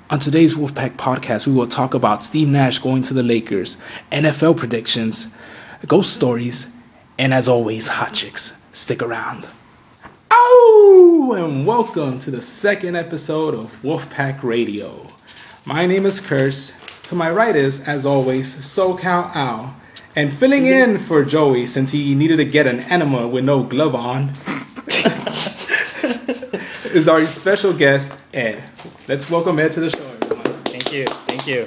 On today's Wolfpack podcast, we will talk about Steve Nash going to the Lakers, NFL predictions, ghost stories, and as always, hot chicks. Stick around. Oh, and welcome to the second episode of Wolfpack Radio. My name is Curse. To my right is, as always, SoCal Al. And filling in for Joey since he needed to get an enema with no glove on is our special guest, Ed. Let's welcome Ed to the show, everyone. Thank you.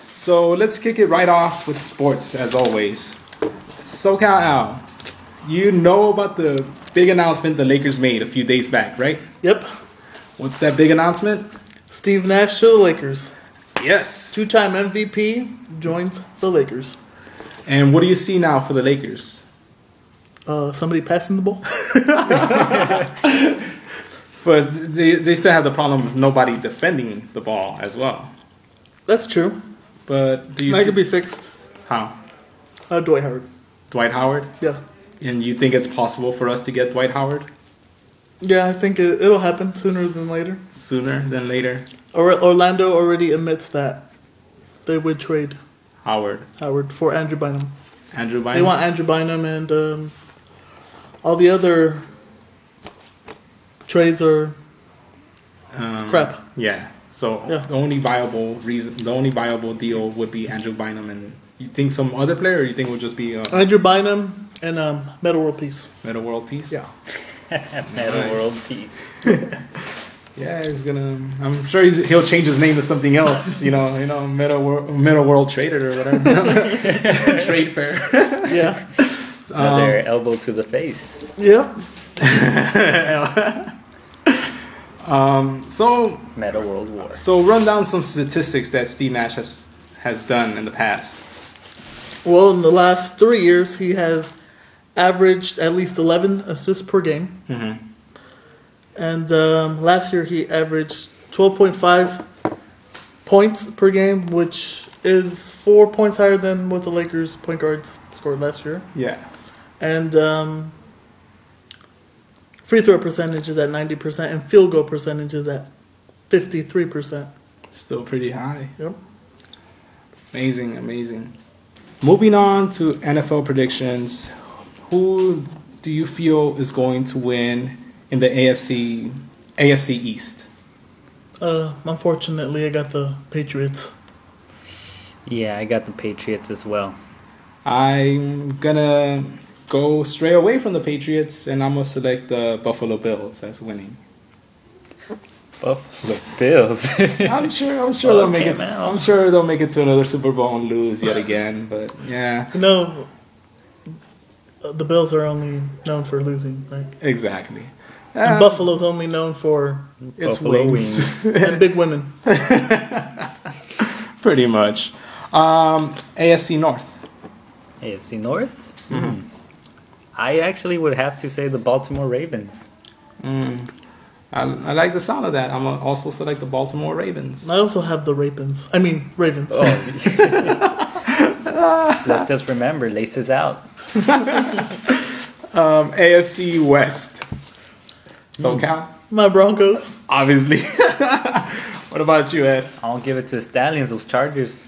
So let's kick it right off with sports, as always. SoCal Al, you know about the big announcement the Lakers made a few days back, right? Yep. What's that big announcement? Steve Nash to the Lakers. Yes. Two-time MVP joins the Lakers. And what do you see now for the Lakers? Somebody passing the ball. But they still have the problem of nobody defending the ball as well. That's true. But do you That could be fixed. How? Dwight Howard. Dwight Howard? Yeah. And you think it's possible for us to get Dwight Howard? Yeah, I think it'll happen sooner than later. Sooner than later? Orlando already admits that they would trade Howard for Andrew Bynum. Andrew Bynum? They want Andrew Bynum and all the other trades are crap. Yeah. So Yeah. the only viable deal would be Andrew Bynum, and you think some other player, or you think it would just be Andrew Bynum and Metal World Peace. Meta World Peace? Yeah. Metal Right. World Peace. Yeah, he's gonna. I'm sure he'll change his name to something else. Meta World Trader or whatever. Trade fair. Yeah. Another elbow to the face. Yep. So Metal World War. So run down some statistics that Steve Nash has done in the past. Well, in the last 3 years, he has averaged at least 11 assists per game. Mm-hmm. And last year, he averaged 12.5 points per game, which is 4 points higher than what the Lakers point guards scored last year. Yeah. And free throw percentage is at 90%, and field goal percentage is at 53%. Still pretty high. Yep. Amazing. Moving on to NFL predictions. Who do you feel is going to win in the AFC East? Unfortunately, I got the Patriots. Yeah, I got the Patriots as well. I'm gonna go stray away from the Patriots, and I'm gonna select the Buffalo Bills as winning. Buffalo Bills. I'm sure they'll make it. man. I'm sure they'll make it to another Super Bowl and lose yet again. But yeah, No, the Bills are only known for losing, right? exactly. And Buffalo's only known for It's Buffalo wings. and big women. Pretty much. AFC North. AFC North? Mm-hmm. I actually would have to say the Baltimore Ravens. I like the sound of that. I'm gonna also select the Baltimore Ravens. I also have the Ravens. Oh. So let's just remember, laces out. AFC West. SoCal, My Broncos. obviously. What about you, Ed? I'll give it to the Stallions, those Chargers.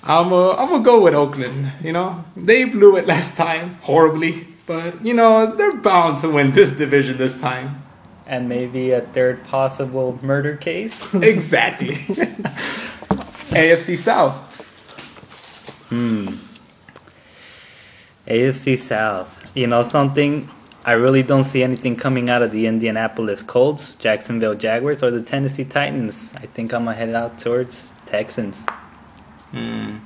I'm gonna go with Oakland. They blew it last time horribly, but they're bound to win this division this time. And maybe a third possible murder case. Exactly. AFC South. AFC South. You know something? I really don't see anything coming out of the Indianapolis Colts, Jacksonville Jaguars, or the Tennessee Titans. I think I'm going to head out towards Texans. I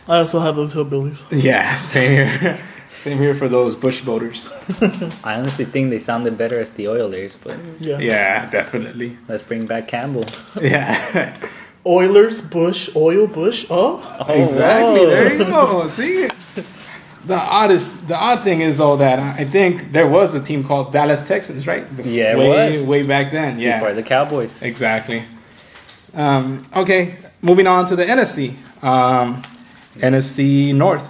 also have those hillbillies. Yeah, same here. Same here for those Bush voters. I honestly think they sounded better as the Oilers, but Yeah. Yeah, definitely. let's bring back Campbell. Yeah. Oilers, Bush, oil, Bush. Oh. Exactly. whoa. There you go. See, the odd thing is though that I think there was a team called Dallas Texans, right? Yeah, it was. Way back then. Yeah, Before the Cowboys. exactly. Okay, moving on to the NFC. NFC North.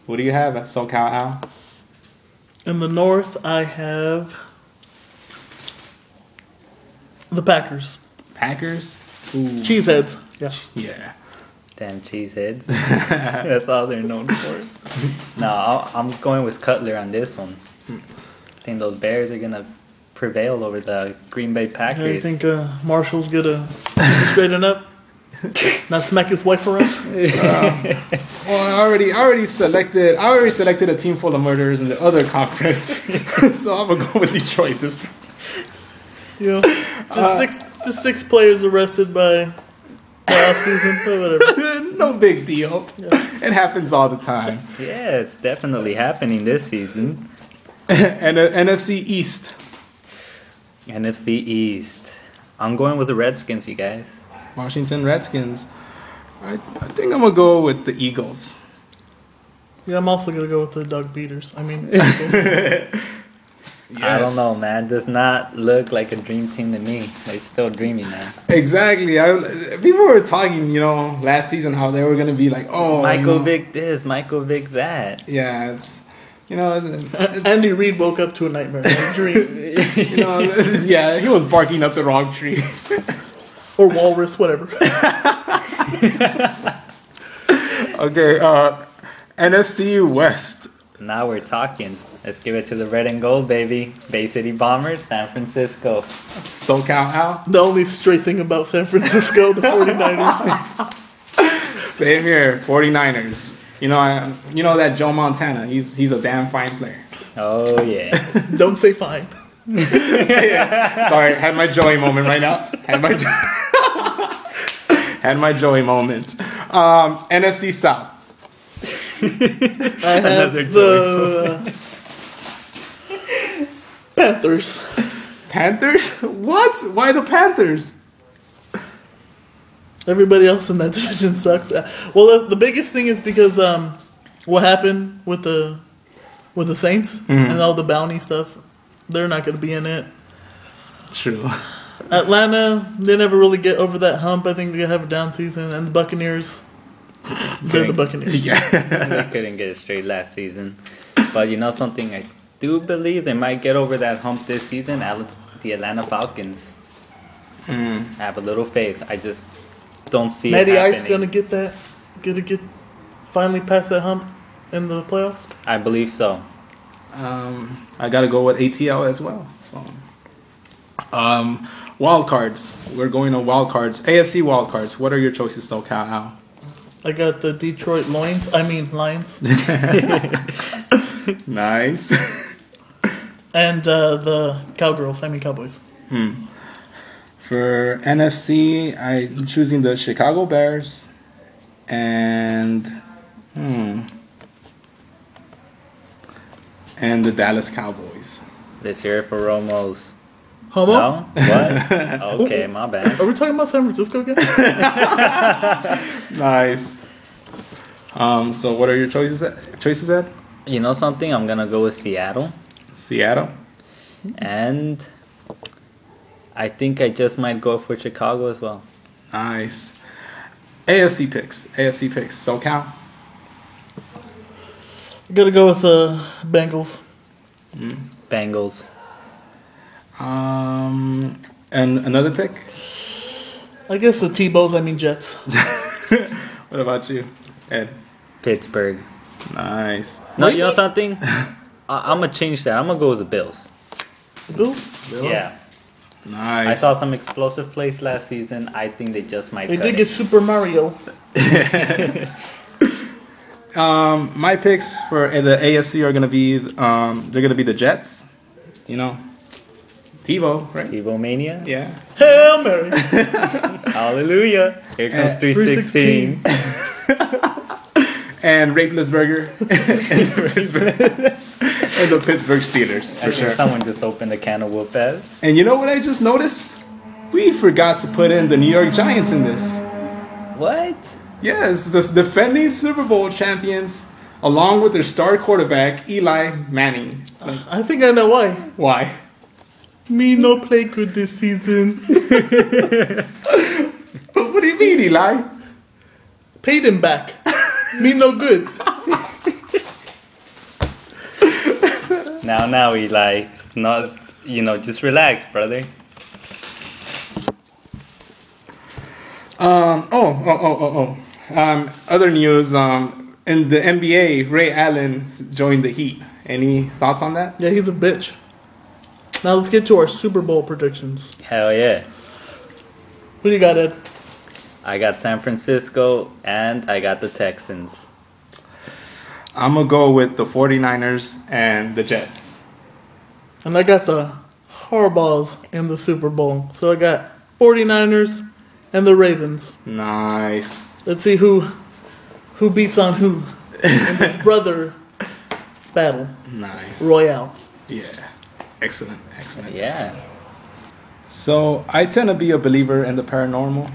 What do you have at SoCal Al? In the North, I have the Packers. Packers. Cheeseheads. Yeah. Yeah. Damn cheeseheads. That's all they're known for. No, I'm going with Cutler on this one. I think those Bears are gonna prevail over the Green Bay I Packers. think Marshall's gonna straighten up. Not smack his wife around. Well, I already selected a team full of murderers in the other conference, so I'm gonna go with Detroit this time. You know, just six players arrested by playoff season, but whatever. No big deal. Yeah. It happens all the time. Yeah, it's definitely happening this season. And the NFC East. NFC East. I'm going with the Redskins, you guys. Washington Redskins. I think I'm gonna go with the Eagles. Yeah, I'm also gonna go with the Doug Beaters. I mean, I don't know, man. Does not look like a dream team to me. They're still dreaming, man. Exactly. People were talking, last season how they were gonna be like, oh, Michael Vick this, Michael Vick that. Yeah, it's Andy Reid woke up to a nightmare, a dream, yeah, he was barking up the wrong tree. or walrus, whatever. Okay, NFC West. Now we're talking. Let's give it to the red and gold, baby. Bay City Bombers, San Francisco. SoCal Al. The only straight thing about San Francisco, the 49ers. Same here, 49ers. You know that Joe Montana. He's a damn fine player. Oh yeah. Don't say fine. Yeah. Sorry, had my Joey moment right now. Had my Joey moment. NFC South. I have the Panthers. Panthers? What? Why the Panthers? Everybody else in that division sucks. Well, the biggest thing is because what happened with the Saints and all the bounty stuff. They're not going to be in it. True. Atlanta, they never really get over that hump. I think they're going to have a down season. And the Buccaneers, they're the Buccaneers. Yeah. They couldn't get it straight last season. But you know something? I do believe they might get over that hump this season. The Atlanta Falcons. I have a little faith. I just don't see Matty it happening. Ice going to get that? Going to get finally past that hump in the playoffs? I believe so. I gotta go with ATL as well. So, wild cards. We're going on wild cards. AFC wild cards. What are your choices, though, Al? I got the Detroit Lions. Nice. And the Cowboys. For NFC, I'm choosing the Chicago Bears and the Dallas Cowboys. Let's hear it for Romo's. Homo? No? What? Okay, my bad. Are we talking about San Francisco again? Nice. So what are your choices, Ed? You know something? I'm gonna go with Seattle. Seattle. And I think I just might go for Chicago as well. Nice. AFC picks. SoCal. Gotta go with the Bengals. Bengals. And another pick? I guess the Jets. What about you, Ed? Pittsburgh. Nice. No, you know something? I'm gonna change that. I'm gonna go with the Bills. The Bills? Yeah. Nice. I saw some explosive plays last season. I think they just might They cut did it. get Super Mario. My picks for the AFC are gonna be they're gonna be the Jets. TiVo, right? TiVo Mania. Yeah. Hail Mary. Hallelujah. Here comes 316. And Rapelessburger and the Pittsburgh Steelers, I for think sure. someone just opened a can of whoop ass. And you know what I just noticed? We forgot to put in the New York Giants in this. What? Yes, the defending Super Bowl champions, along with their star quarterback, Eli Manning. I think I know why. Why? Me no play good this season. But what do you mean, Eli? Paid him back. Me no good. Now, Eli. Just relax, brother. Other news. In the NBA, Ray Allen joined the Heat. Any thoughts on that? Yeah, he's a bitch. Now let's get to our Super Bowl predictions. Hell yeah. What do you got, Ed? I got San Francisco and I got the Texans. I'm going to go with the 49ers and the Jets. And I got the Harbaughs in the Super Bowl. So I got 49ers and the Ravens. Nice. Let's see who beats on who in this brother battle. Nice. Royale. Yeah. Excellent. Yeah. Excellent. So I tend to be a believer in the paranormal.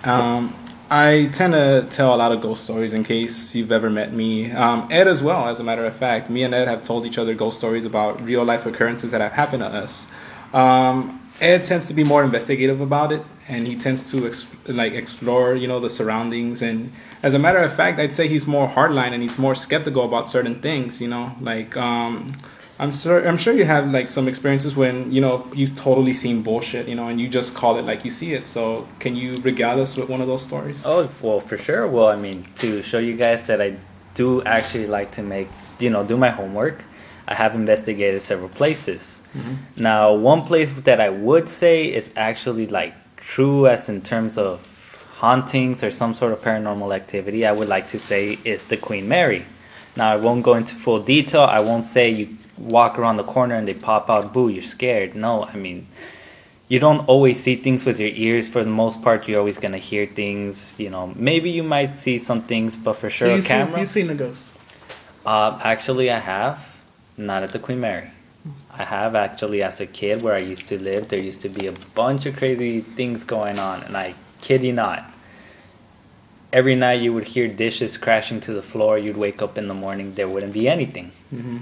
I tend to tell a lot of ghost stories in case you've ever met me. Ed as well, as a matter of fact. Me and Ed have told each other ghost stories about real life occurrences that have happened to us. Ed tends to be more investigative about it, and he tends to explore, the surroundings. And as a matter of fact, I'd say he's more hardline and he's more skeptical about certain things. I'm sure you have some experiences when you've totally seen bullshit, and you just call it like you see it. So can you regale us with one of those stories? Oh, well, for sure. Well, I mean, to show you guys that I do actually like to do my homework, I have investigated several places. Mm-hmm. Now, one place that I would say is actually true as in terms of hauntings or some sort of paranormal activity, I would like to say is the Queen Mary. Now, I won't go into full detail. I won't say you walk around the corner and they pop out, boo, you're scared. No, I mean, you don't always see things with your ears. For the most part, you're always going to hear things. Maybe you might see some things, but for sure, so you've seen a ghost? Actually, I have. Not at the Queen Mary. I have actually, as a kid where I used to live, there used to be a bunch of crazy things going on, and I kid you not. Every night you would hear dishes crashing to the floor. You'd wake up in the morning, there wouldn't be anything. Mm-hmm.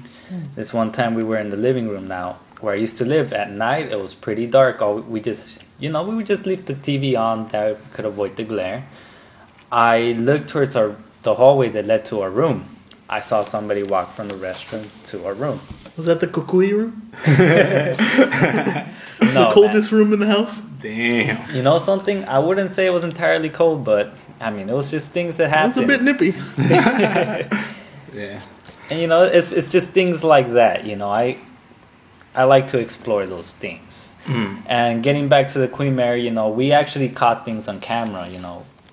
This one time we were in the living room now, where I used to live. At night, it was pretty dark. We would just leave the TV on that could avoid the glare. I looked towards the hallway that led to our room. I saw somebody walk from the restroom to our room. Was that the kukui room? No, the coldest room in the house? Damn. You know something? I wouldn't say it was entirely cold, but I mean, it was just things that happened. It was a bit nippy. Yeah. And it's just things like that. I like to explore those things. Mm. And getting back to the Queen Mary, we actually caught things on camera.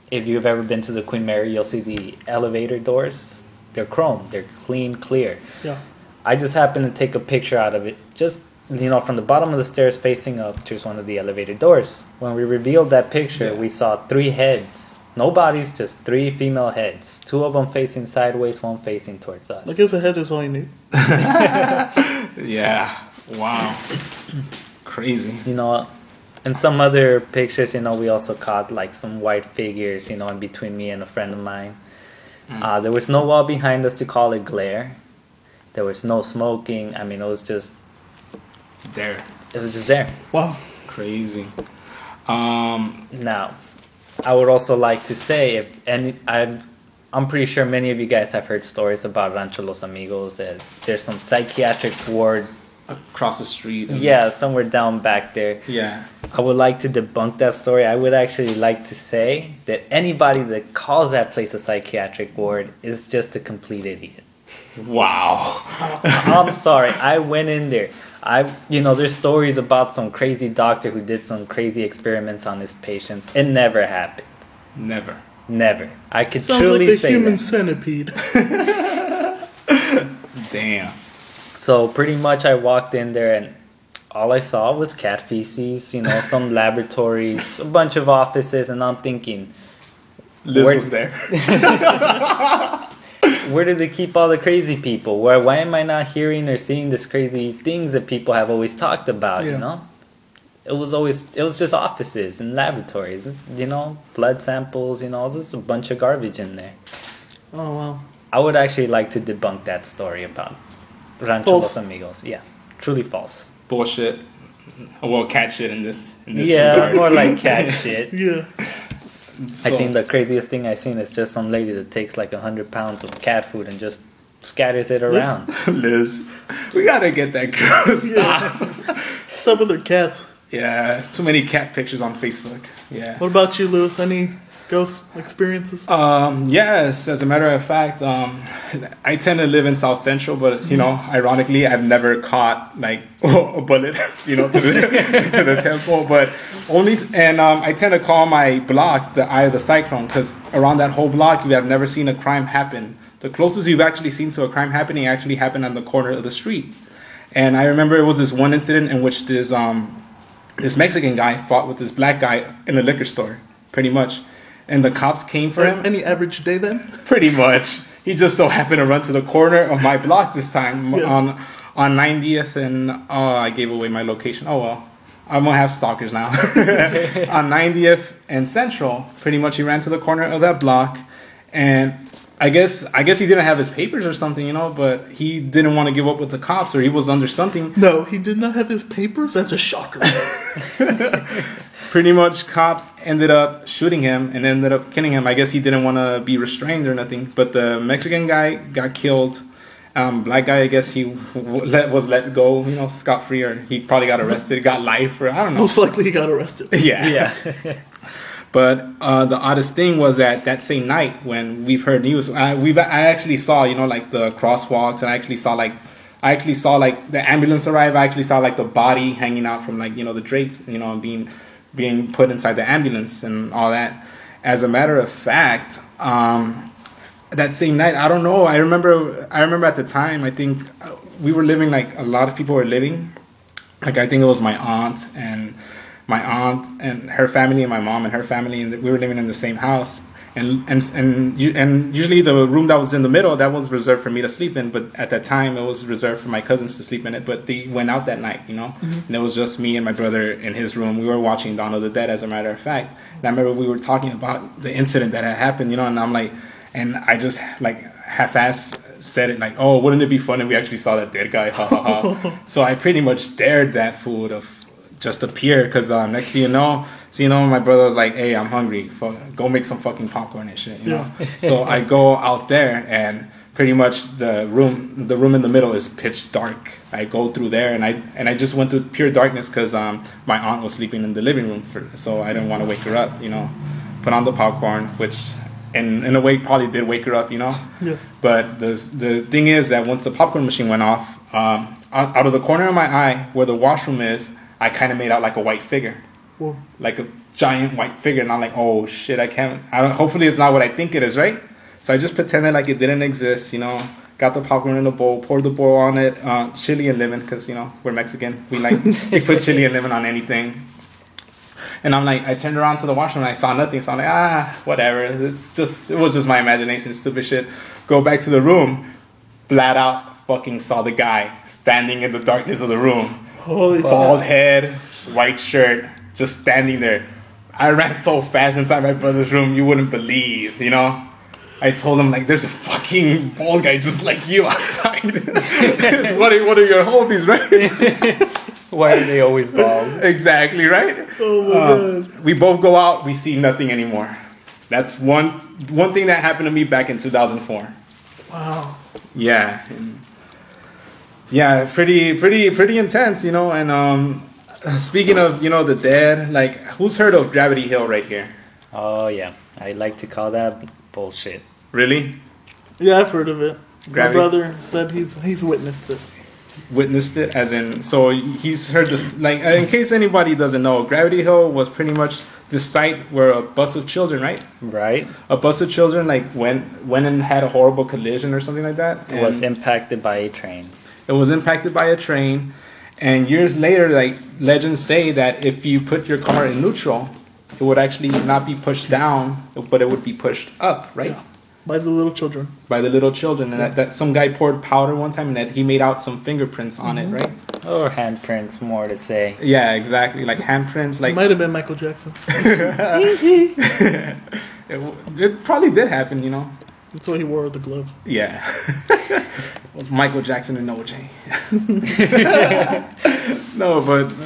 If you've ever been to the Queen Mary, you'll see the elevator doors. They're chrome. They're clean, clear. Yeah. I just happened to take a picture out of it. Just, from the bottom of the stairs facing up towards one of the elevator doors. When we revealed that picture, we saw 3 heads. No bodies, just 3 female heads. 2 of them facing sideways, 1 facing towards us. I guess a head is all you need. Yeah. Wow. Crazy. In some other pictures, we also caught some white figures, in between me and a friend of mine. There was no wall behind us to call it glare. There was no smoking. I mean, it was just there. It was just there. Wow. Crazy. Now, I would also like to say, I'm pretty sure many of you guys have heard stories about Rancho Los Amigos, that there's some psychiatric ward across the street. Yeah, somewhere down back there. Yeah. I would like to debunk that story. I would actually like to say that anybody that calls that place a psychiatric ward is just a complete idiot. Wow. I'm sorry. I went in there. There's stories about some crazy doctor who did some crazy experiments on his patients. It never happened. Never. I could Sounds truly like say human that. centipede. Damn. So pretty much I walked in there and all I saw was cat feces, some laboratories, a bunch of offices, and I'm thinking, Liz was there. Where did they keep all the crazy people? Why am I not hearing or seeing these crazy things that people have always talked about, It was just offices and laboratories, blood samples, there's a bunch of garbage in there. Oh, wow. I would actually like to debunk that story about Rancho Los Amigos. Yeah, truly false. Bullshit. Well, cat shit in this regard. More like cat shit. Yeah. I think the craziest thing I've seen is just some lady that takes 100 pounds of cat food and just scatters it around. Liz, we gotta get that girl. Stop. Stop with her cats. Yeah, too many cat pictures on Facebook. Yeah. What about you, Lewis? Any ghost experiences? Yes, as a matter of fact, I tend to live in South Central, but ironically, I've never caught like a bullet, to the to the temple. But I tend to call my block the Eye of the Cyclone because around that whole block, you have never seen a crime happen. The closest you've actually seen to a crime happening actually happened on the corner of the street. And I remember it was this one incident in which this Mexican guy fought with this black guy in a liquor store, pretty much. And the cops came for him. Any average day then? Pretty much. He just so happened to run to the corner of my block this time on 90th and I gave away my location. Oh well, I'm gonna have stalkers now. On 90th and Central, pretty much he ran to the corner of that block, and I guess he didn't have his papers or something, but he didn't want to give up with the cops, or he was under something. No, he did not have his papers? That's a shocker. Pretty much cops ended up shooting him and ended up killing him. I guess he didn't want to be restrained or nothing. But the Mexican guy got killed. Black guy, I guess he was let go, scot-free, or he probably got arrested, got life, or I don't know. Most likely he got arrested. Yeah. But the oddest thing was that same night when we've heard news, I actually saw, like the crosswalks, and I actually saw like the ambulance arrive. I actually saw like the body hanging out from like, the drapes, and being put inside the ambulance and all that. As a matter of fact, that same night, I don't know. I remember at the time, I think we were living like a lot of people were living. Like I think it was my aunt and her family and my mom and her family, and we were living in the same house. And usually the room that was in the middle, that was reserved for me to sleep in. But at that time, it was reserved for my cousins to sleep in it. But they went out that night, Mm-hmm. And it was just me and my brother in his room. We were watching Dawn of the Dead, as a matter of fact. And I remember we were talking about the incident that had happened, and I'm like, and I just like half-ass said it like, oh, wouldn't it be fun if we actually saw that dead guy? Ha ha ha. So I pretty much dared that fool to just appear, because next thing you know, my brother was like, hey, I'm hungry, go make some fucking popcorn and shit, So I go out there, and pretty much the room in the middle is pitch dark. I go through there, and I just went through pure darkness because my aunt was sleeping in the living room, so I didn't want to wake her up, put on the popcorn, which in a way probably did wake her up, Yeah. But the thing is that once the popcorn machine went off, out of the corner of my eye where the washroom is, I kind of made out like a white figure. Whoa. Like a giant white figure. And I'm like, oh shit, hopefully it's not what I think it is, right? So I just pretended like it didn't exist, got the popcorn in a bowl, poured the bowl on it, chili and lemon, because, we're Mexican. We put chili and lemon on anything. And I'm like, I turned around to the washroom and I saw nothing. So I'm like, whatever. It was just my imagination, stupid shit. Go back to the room, flat out fucking saw the guy standing in the darkness of the room. Holy bald head, white shirt, just standing there. I ran so fast inside my brother's room, you wouldn't believe, I told him, like, there's a fucking bald guy just like you outside. What are your hobbies, right? Why are they always bald? Exactly, right? Oh my God. We both go out, we see nothing anymore. That's one thing that happened to me back in 2004. Wow. Yeah. Yeah, pretty intense, and speaking of, the dead, like, who's heard of Gravity Hill right here? Oh, yeah. I like to call that bullshit. Really? Yeah, I've heard of it. Gravity? My brother said he's witnessed it. Witnessed it, as in, so he's heard this, like, in case anybody doesn't know, Gravity Hill was pretty much the site where a bus of children, right? Right. A bus of children, like, went and had a horrible collision or something like that. It was impacted by a train. It was impacted by a train, and years later, like, legends say that if you put your car in neutral, it would actually not be pushed down, but it would be pushed up, right? Yeah. By the little children. By the little children, and that some guy poured powder one time, and that he made out some fingerprints on it, right? Or handprints, more to say. Yeah, exactly, like handprints, like. It might have been Michael Jackson. It probably did happen, That's why he wore the glove. Yeah. It was Michael Jackson and OJ. No,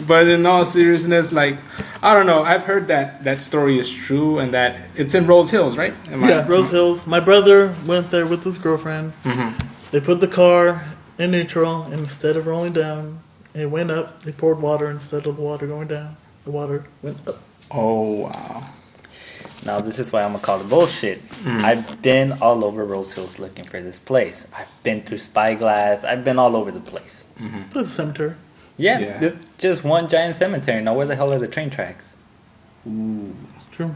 but in all seriousness, like, I don't know. I've heard that story is true and that it's in Rose Hills, right? Rose Hills. My brother went there with his girlfriend. Mm-hmm. They put the car in neutral, and instead of rolling down, It went up. They poured water instead of the water going down. The water went up. Oh, wow. Now, this is why I'm going to call it bullshit. I've been all over Rose Hills looking for this place. I've been through Spyglass. I've been all over the place. To the cemetery. Yeah, this is just one giant cemetery. Now, where the hell are the train tracks? Ooh. It's true.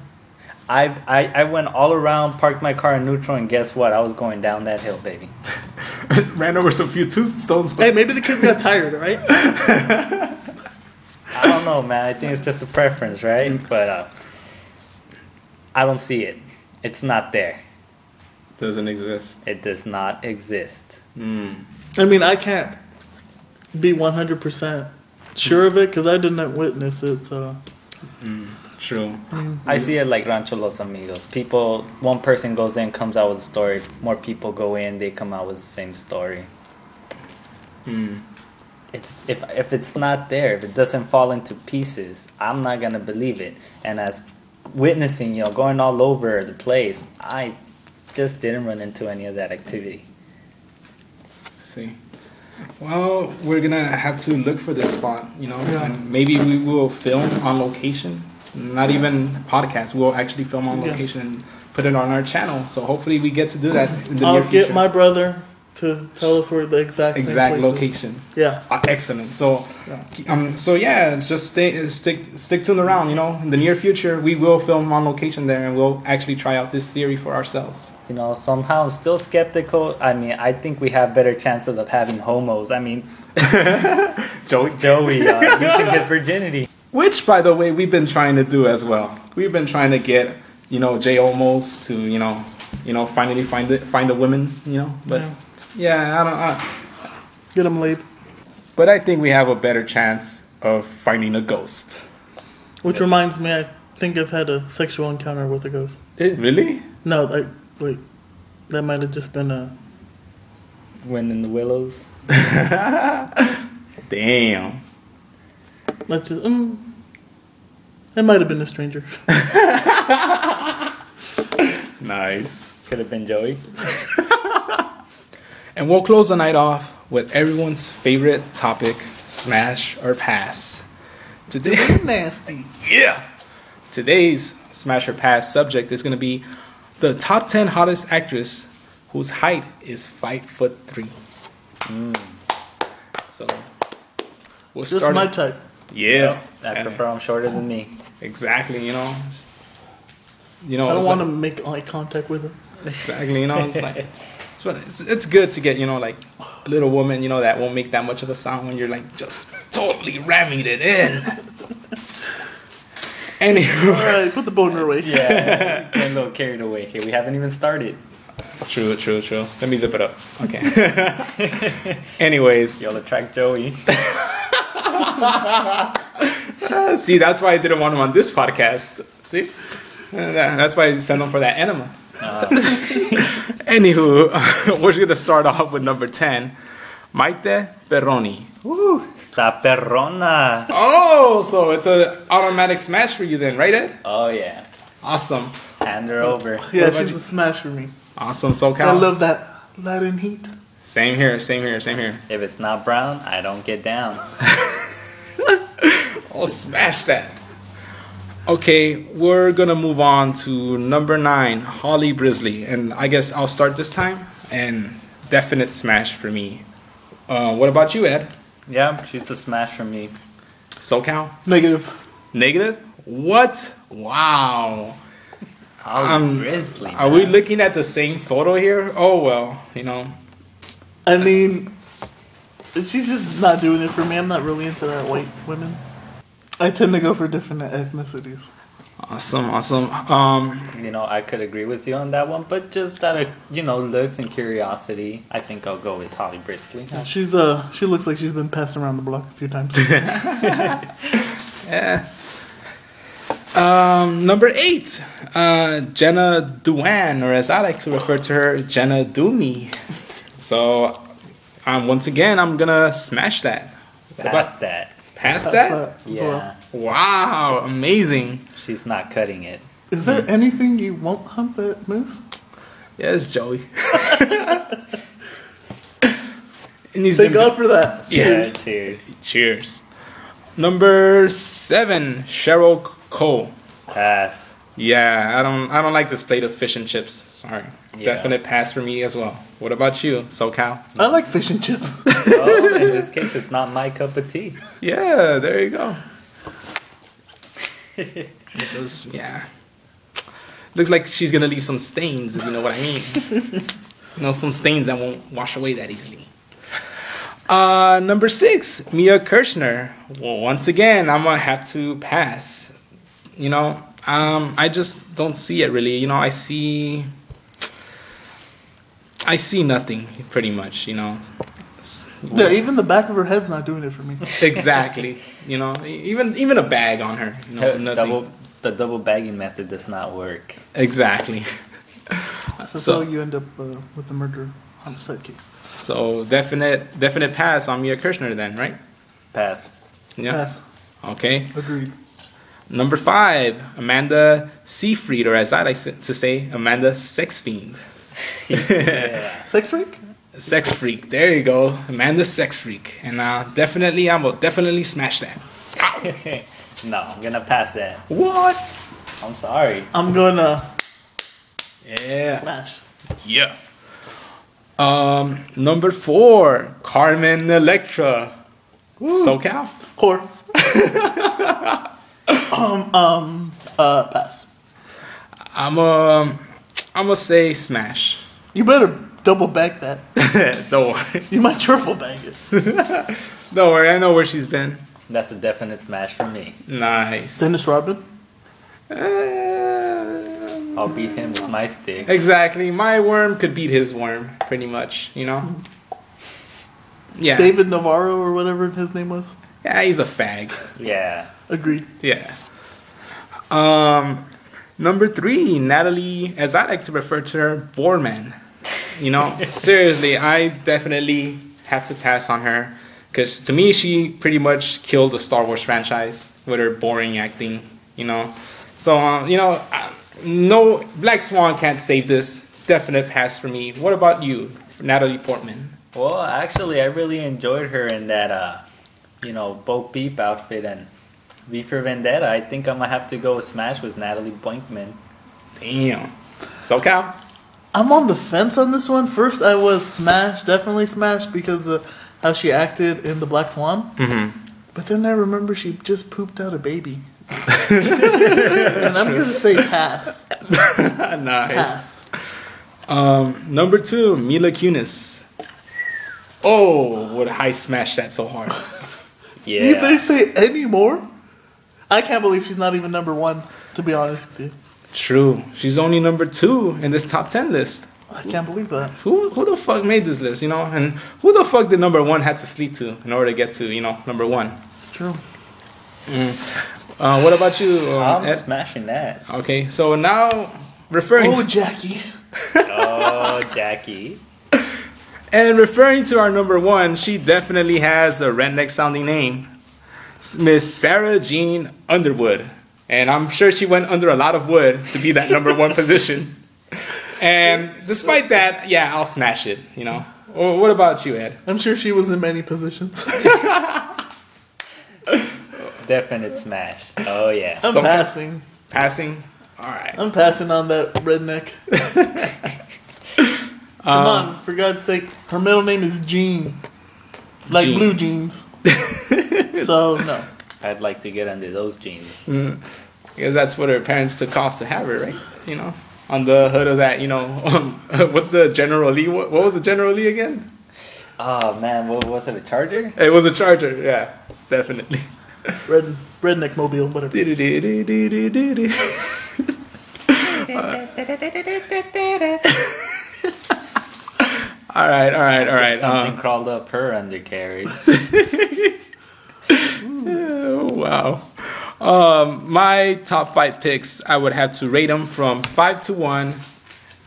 I went all around, parked my car in neutral, and guess what? I was going down that hill, baby. Ran over some few tombstones. Hey, maybe the kids got tired, right? I don't know, man. I think it's just a preference, right? But I don't see it. It's not there. Doesn't exist. It does not exist. I mean, I can't be 100% sure of it because I didn't witness it. So True. I see it like Rancho Los Amigos. People, one person goes in, comes out with a story. More people go in, they come out with the same story. It's if it's not there, if it doesn't fall into pieces, I'm not gonna believe it. And as witnessing, going all over the place, I just didn't run into any of that activity. See. Well, we're gonna have to look for this spot, and maybe we will film on location. Not even podcast. We'll actually film on location and put it on our channel. So hopefully we get to do that in the near future. I'll get my brother to tell us where the exact location. Yeah. Excellent. So, it's just stick to around. In the near future, we will film on location there, and we'll actually try out this theory for ourselves. Somehow I'm still skeptical. I mean, I think we have better chances of having homos. I mean, Joey losing his virginity. Which, by the way, we've been trying to do as well. We've been trying to get, J Omos to, finally find the women, But I don't. Get them laid. But I think we have a better chance of finding a ghost. Which reminds me, I think I've had a sexual encounter with a ghost. Really? No, wait. That might have just been a... Wind in the willows. Damn. Let's just... it might have been a stranger. Nice. Could have been Joey. And we'll close the night off with everyone's favorite topic, smash or pass. Today, nasty. Yeah. Today's smash or pass subject is going to be the top 10 hottest actress whose height is 5'3". So we'll Just start. my type. Yeah. I prefer I'm shorter than me. Exactly. I don't want to make eye contact with him. Exactly. It's like it's good to get like a little woman that won't make that much of a sound when you're like just totally ramming it in. Anywho, all right, put the boner away. Yeah, getting a little carried away here. We haven't even started. True. Let me zip it up. Okay. Anyways, You'll attract Joey. See, that's why I didn't want him on this podcast. See, that's why I sent him for that enema. Anywho, we're gonna start off with number 10, Maite Perroni. Woo, sta perrona. Oh, so it's an automatic smash for you then, right, Ed? Oh yeah. Awesome. Hand her over. Yeah, she's a smash for me. Awesome, SoCal. I love that Latin heat. Same here. If it's not brown, I don't get down. I'll smash that. Okay, we're gonna move on to number 9, Holly Brisley, and I guess I'll start this time. And definite smash for me. What about you, Ed? Yeah, she's a smash for me. SoCal? Negative. What? Wow. Holly Brisley. Are we looking at the same photo here? Oh well, I mean, she's just not doing it for me. I'm not really into that white women. I tend to go for different ethnicities. Awesome. I could agree with you on that one, but just out of looks and curiosity, I think I'll go with Holly Brisley. Yeah, she looks like she's been passed around the block a few times. Yeah. Number 8, Jenna Dewan, or as I like to refer to her, Jenna Doomy. So, once again, I'm gonna smash that. Pass that. Pass that? Yeah. Wow, amazing. She's not cutting it. Is there anything you won't hunt that moose? Yes, Joey. And he's Thank been- God for that. Yeah, Cheers. cheers. Cheers. Number 7, Cheryl Cole. Pass. Yeah, I don't like this plate of fish and chips. Sorry. Yeah. Definite pass for me as well. What about you, SoCal? I like fish and chips. Oh, in this case, it's not my cup of tea. Yeah, there you go. This is, yeah. Looks like she's gonna leave some stains, if you know what I mean. Some stains that won't wash away that easily. Number 6, Mia Kirshner. Well, once again, I'm gonna have to pass. I just don't see it really. I see nothing pretty much. Yeah, even the back of her head's not doing it for me. Exactly. Even a bag on her. Nothing. The double bagging method does not work. Exactly. That's how you end up with the murder on the sidekicks. So definite pass on Mia Kirshner then, right? Pass. Yeah. Pass. Okay. Agreed. Number 5, Amanda Seyfried, or as I like to say, Amanda Sex Fiend. Yeah. Sex freak? Sex Freak. There you go, Amanda Sex Freak. And I will definitely smash that. No, I'm gonna pass that. What? I'm sorry. I'm gonna Yeah. smash. Yeah. Number 4, Carmen Electra. SoCal? Whore. Pass. I'm gonna say smash. You better double bag that. Don't worry. You might triple bag it. Don't worry. I know where she's been. That's a definite smash for me. Nice. Dennis Rodman. I'll beat him with my stick. Exactly. My worm could beat his worm, pretty much. Yeah. David Navarro or whatever his name was. Yeah, he's a fag. Yeah. Agreed. Yeah. Number 3, Natalie, as I like to refer to her, Borman. Seriously, I definitely have to pass on her. Because to me, she pretty much killed the Star Wars franchise with her boring acting, So, no, Black Swan can't save this. Definite pass for me. What about you, Natalie Portman? Well, actually, I really enjoyed her in that, Bo Peep outfit and V for Vendetta. I think I'm gonna have to go with Smash with Natalie Boinkman. Damn. SoCal? I'm on the fence on this one. First, I was Smash, definitely Smash, because of how she acted in The Black Swan. Mm-hmm. But then I remember she just pooped out a baby. And I'm going to say pass. Nice. Pass. Number 2, Mila Kunis. Oh, would I smash that so hard. Did they Yeah. say any more? I can't believe she's not even number 1, to be honest with you. True. She's only number 2 in this top 10 list. I can't believe that. Who the fuck made this list, And who the fuck did number 1 have to sleep to in order to get to, number 1? It's true. What about you, I'm Ed? smashing that. Okay, so now referring Oh, to, Jackie. Oh, Jackie. and referring to our number 1, she definitely has a redneck sounding name. Miss Sarah Jean Underwood. And I'm sure she went under a lot of wood to be that number 1 position. And despite that, yeah, I'll smash it, Well, what about you, Ed? I'm sure she was in many positions. Definite smash. Oh, yeah. I'm So- passing. Passing? All right. I'm passing on that redneck. Come on, for God's sake. Her middle name is Jean. Like Jean. blue jeans. So, no. I'd like to get under those jeans. Because that's what her parents took off to have her, right? On the hood of that, what's the General Lee? What was the General Lee again? Oh, man. What was it? A Charger? It was a Charger, yeah, definitely. Redneck mobile, whatever. All right. Something crawled up her undercarriage. Oh, wow. My top 5 picks, I would have to rate them from 5 to 1.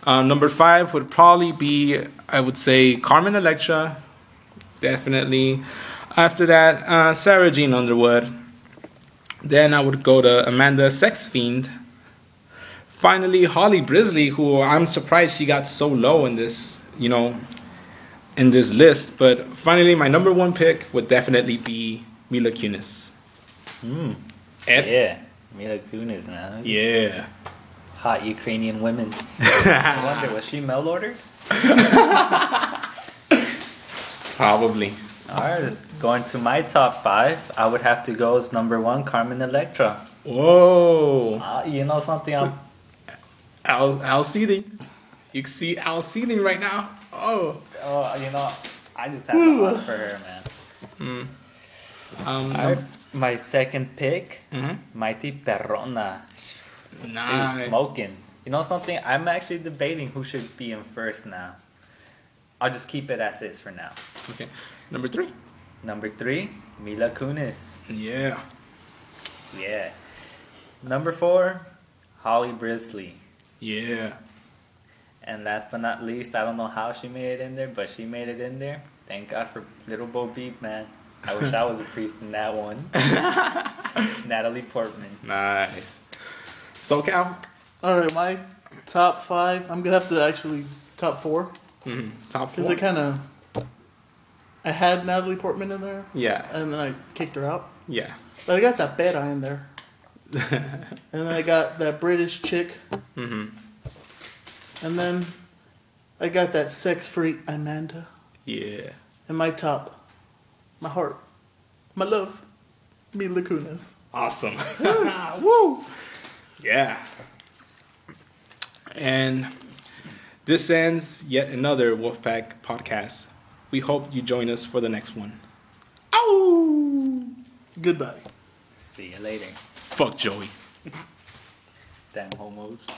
Number 5 would probably be, I would say, Carmen Electra. Definitely. After that, Sarah Jean Underwood. Then I would go to Amanda Sex Fiend. Finally, Holly Brisley, who I'm surprised she got so low in this, in this list, but finally, my number one pick would definitely be Mila Kunis. Ed? Yeah, Mila Kunis, man. Yeah. Hot Ukrainian women. I wonder, was she mail ordered? Probably. Alright, just going to my top 5. I would have to go as number 1, Carmen Electra. Whoa. You know something? Al Seething. You can see Al Seething right now. Oh. You know, I just have to watch for her, man. Alright, my second pick, Mighty Perrona. Nice. She's smoking. You know something? I'm actually debating who should be in first now. I'll just keep it as is for now. Okay. Number 3. Number 3, Mila Kunis. Yeah. Yeah. Number 4, Holly Brisley. Yeah. And last but not least, I don't know how she made it in there, but she made it in there. Thank God for Little Bo Peep, man. I wish I was a priest in that one. Natalie Portman. Nice. SoCal? Alright, my top 5. I'm gonna have to actually top 4. Top 4. Because it kind of. I had Natalie Portman in there. Yeah. And then I kicked her out. Yeah. But I got that Beta in there. And then I got that British chick. And then I got that sex freak Amanda. Yeah. And my top, my heart, my love, Mila Kunis. Awesome. Woo! Yeah. And this ends yet another Wolfpack podcast. We hope you join us for the next one. Ow! Goodbye. See you later. Fuck Joey. Damn homos.